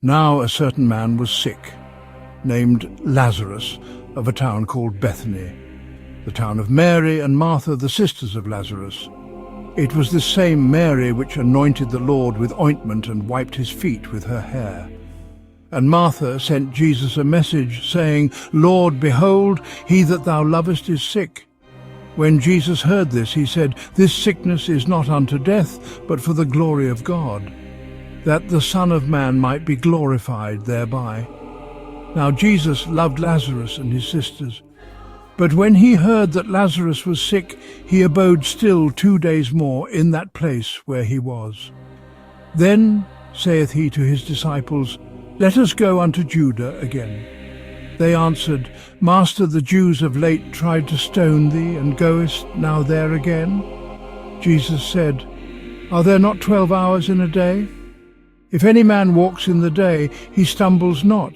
Now a certain man was sick, named Lazarus, of a town called Bethany, the town of Mary and Martha, the sisters of Lazarus. It was this same Mary which anointed the Lord with ointment and wiped his feet with her hair. And Martha sent Jesus a message, saying, Lord, behold, he that thou lovest is sick. When Jesus heard this, he said, This sickness is not unto death, but for the glory of God, that the Son of Man might be glorified thereby. Now Jesus loved Lazarus and his sisters. But when he heard that Lazarus was sick, he abode still 2 days more in that place where he was. Then saith he to his disciples, Let us go unto Judah again. They answered, Master, the Jews of late tried to stone thee, and goest now there again? Jesus said, Are there not 12 hours in a day? If any man walks in the day, he stumbles not,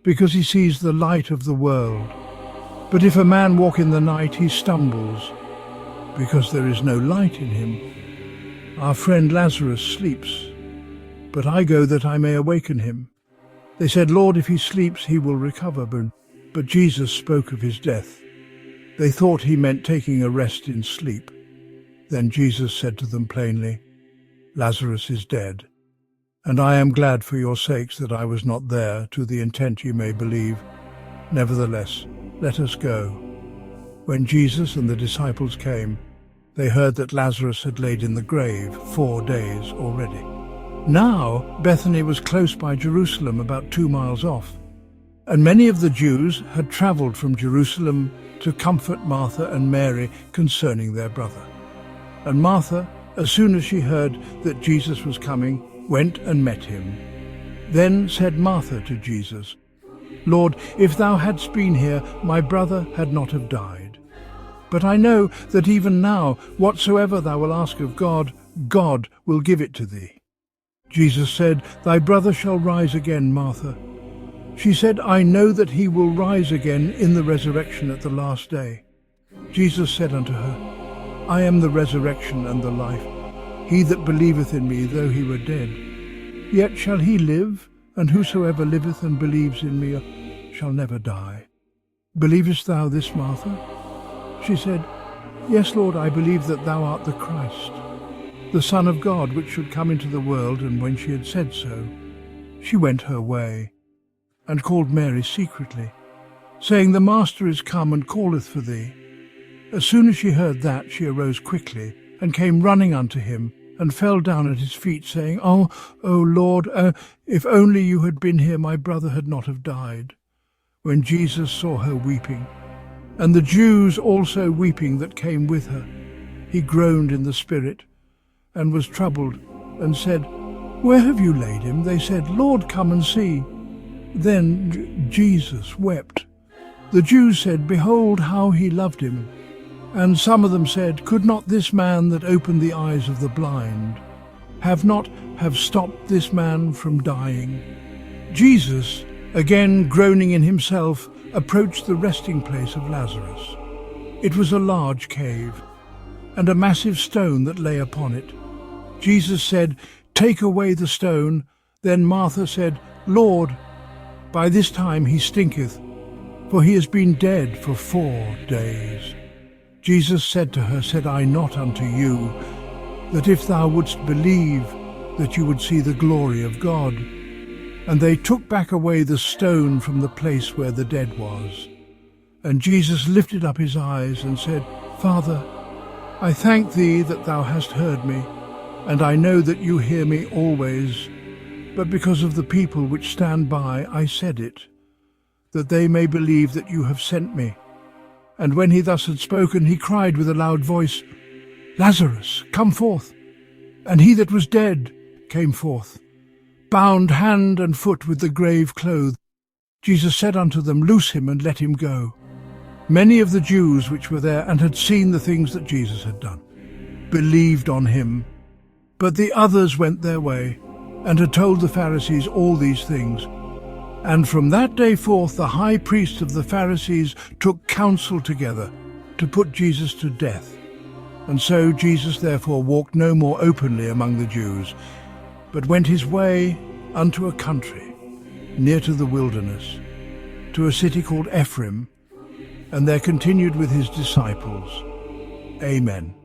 because he sees the light of the world. But if a man walk in the night, he stumbles, because there is no light in him. Our friend Lazarus sleeps, but I go that I may awaken him. They said, Lord, if he sleeps, he will recover. But Jesus spoke of his death. They thought he meant taking a rest in sleep. Then Jesus said to them plainly, Lazarus is dead, and I am glad for your sakes that I was not there, to the intent ye may believe. Nevertheless, let us go. When Jesus and the disciples came, they heard that Lazarus had laid in the grave 4 days already. Now Bethany was close by Jerusalem, about 2 miles off, and many of the Jews had travelled from Jerusalem to comfort Martha and Mary concerning their brother. And Martha, as soon as she heard that Jesus was coming, went and met him. Then said Martha to Jesus, Lord, if thou hadst been here, my brother had not have died. But I know that even now, whatsoever thou wilt ask of God, God will give it to thee. Jesus said, Thy brother shall rise again, Martha. She said, I know that he will rise again in the resurrection at the last day. Jesus said unto her, I am the resurrection and the life. He that believeth in me, though he were dead, yet shall he live, and whosoever liveth and believes in me shall never die. Believest thou this, Martha? She said, Yes, Lord, I believe that thou art the Christ, the Son of God, which should come into the world. And when she had said so, she went her way, and called Mary secretly, saying, The Master is come, and calleth for thee. As soon as she heard that, she arose quickly, and came running unto him, and fell down at his feet, saying, O Lord, if only you had been here, my brother had not have died. When Jesus saw her weeping, and the Jews also weeping that came with her, he groaned in the spirit, and was troubled, and said, Where have you laid him? They said, Lord, come and see. Then Jesus wept. The Jews said, Behold how he loved him. And some of them said, Could not this man that opened the eyes of the blind have stopped this man from dying? Jesus, again groaning in himself, approached the resting place of Lazarus. It was a large cave, and a massive stone that lay upon it. Jesus said, Take away the stone. Then Martha said, Lord, by this time he stinketh, for he has been dead for 4 days. Jesus said to her, Said I not unto you, that if thou wouldst believe, that you would see the glory of God? And they took back away the stone from the place where the dead was. And Jesus lifted up his eyes and said, Father, I thank thee that thou hast heard me, and I know that you hear me always. But because of the people which stand by, I said it, that they may believe that you have sent me. And when he thus had spoken, he cried with a loud voice, Lazarus, come forth. And he that was dead came forth, bound hand and foot with the grave clothes. Jesus said unto them, Loose him, and let him go. Many of the Jews which were there, and had seen the things that Jesus had done, believed on him. But the others went their way, and had told the Pharisees all these things. And from that day forth the high priest of the Pharisees took counsel together to put Jesus to death. And so Jesus therefore walked no more openly among the Jews, but went his way unto a country near to the wilderness, to a city called Ephraim, and there continued with his disciples. Amen.